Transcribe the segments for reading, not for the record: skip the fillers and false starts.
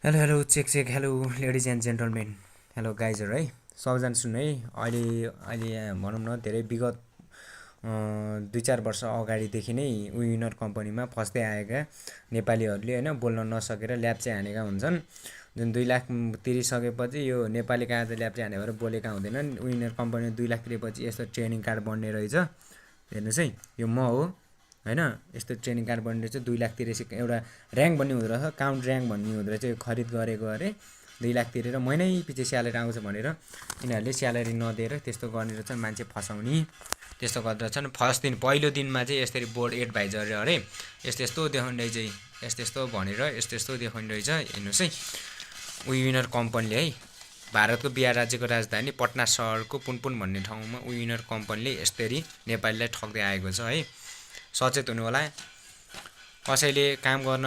Hello hello check check hello ladies and gentlemen hello गाइजहरू है सबैजना सुन्नु है अहिले अहिले यहाँ भनौँ न धेरै विगत 2-4 वर्ष अगाडिदेखि नै विनर कम्पनीमा फस्दै आएका नेपालीहरूले होइन बोल्न नसकेर ल्याप्चे हानेका हुन्छन्। जुन 2 लाख तिरिसकेपछि यो नेपाली कागज ल्याप्चे हाने भएर बोलेका हुँदैनन्। विनर कम्पनीले 2 लाख तिरेपछि यस्तो ट्रेनिङ कार्ड बन्ने रहेछ। हेर्नुहोस् है, यो म हो होइन। यस्तो ट्रेनिङ कार्ड बन्ने रहेछ। 2 लाख तिरेपछि एउटा ऱ्याङ्क भन्ने हुँदो रहेछ, काउन्ट ऱ्याङ्क भन्ने हुँदो रहेछ। यो खरिद गरेको अरे 2 लाख तिरेर महिनै पछि स्यालेरी आउँछ भनेर यिनीहरूले स्यालेरी नदिएर त्यस्तो गर्ने रहेछ, मान्छे फसाउने त्यस्तो गर्दो रहेछन्। फर्स्ट दिन पहिलो दिनमा चाहिँ यसरी बोर्ड एडभाइजर अरे यस्तो यस्तो देखाउने रहेछ, यस्तो यस्तो भनेर यस्तो यस्तो देखाउने रहेछ। हेर्नुहोस् है, विनर कम्पनीले है भारतको बिहार राज्यको राजधानी पटना सहरको पुनपुन भन्ने ठाउँमा विनर कम्पनीले यसरी नेपालीलाई ठग्दै आएको छ है। सचेत हुनु होला। कसैले काम गर्न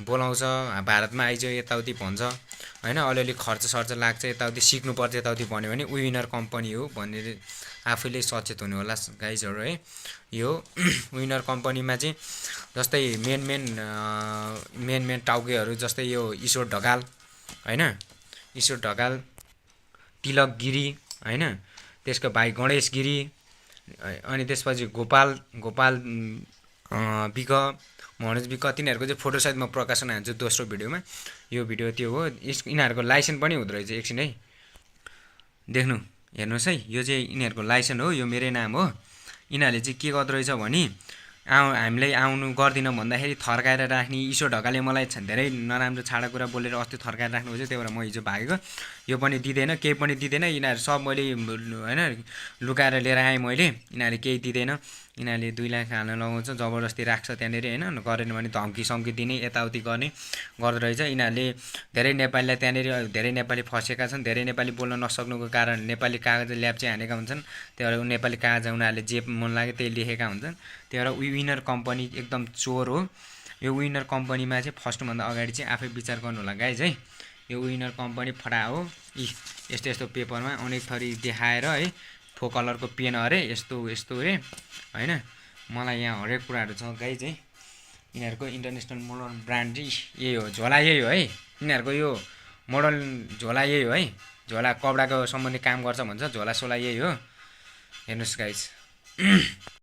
बोलाउँछ, भारतमा आइज यताउति भन्छ होइन, अलिअलि खर्च सर्च लाग्छ, यताउति सिक्नुपर्छ यताउति भन्यो भने विनर कम्पनी हो भनेर आफैले सचेत हुनु होला गाइजहरू है। यो विनर कम्पनीमा चाहिँ जस्तै मेन टाउकेहरू जस्तै यो ईश्वर ढकाल होइन, ईश्वर ढकाल, तिलक गिरी होइन, त्यसको भाइ गणेश गिरी, अनि त्यसपछि गोपाल विक, मनोज विक, तिनीहरूको चाहिँ फोटो सहित म प्रकाशन हान्छु दोस्रो भिडियोमा। यो भिडियो त्यो हो। यिनीहरूको लाइसेन्स पनि हुँदो रहेछ। एकछिन है देख्नु, हेर्नुहोस् है, यो चाहिँ यिनीहरूको लाइसेन्स हो, यो मेरै नाम हो। यिनीहरूले चाहिँ के गर्दो रहेछ भने हामीलाई आउनु गर्दिन भन्दाखेरि थर्काएर राख्ने। ईश्वर ढकालले मलाई धेरै नराम्रो छाडा कुरा बोलेर अस्ति थर्काएर राख्नुहुन्छ, त्यही भएर म हिजो भागेको। यो पनि दिँदैन, केही पनि दिँदैन। यिनीहरू सब मैले होइन लुकाएर लिएर आएँ मैले। यिनीहरूले केही दिँदैन। यिनीहरूले 2 लाख हाल्न लगाउँछ, जबरजस्ती राख्छ त्यहाँनिर होइन, गरेन भने धम्की सम्की दिने यताउति गर्ने गर्दो रहेछ। यिनीहरूले धेरै नेपालीलाई त्यहाँनिर धेरै नेपाली फसेका छन्। धेरै नेपाली बोल्न नसक्नुको कारण नेपाली कागज ल्याप्चे हानेका हुन्छन्। त्यही भएर नेपाली कागज उनीहरूले जे मन लाग्यो त्यही लेखेका हुन्छन्। त्यही भएर विनर कम्पनी एकदम चोर हो। यो विनर कम्पनीमा चाहिँ फस्टभन्दा अगाडि चाहिँ आफै विचार गर्नु होला गाइज है। यो विनर कम्पनी फटा हो। यस्तो यस्तो पेपरमा अनेक थरी देखाएर है, फो कलरको पेन अरे यस्तो यस्तो रे होइन। मलाई यहाँ हरेक कुराहरू छ गाइज है। यिनीहरूको इन्टरनेसनल मोडल ब्रान्ड चाहिँ यही हो, झोला यही हो है। यिनीहरूको यो मोडल झोला यही हो है। झोला कपडाको सम्बन्धी काम गर्छ भन्छ, झोला सोला यही हो। हेर्नुहोस् गाइज।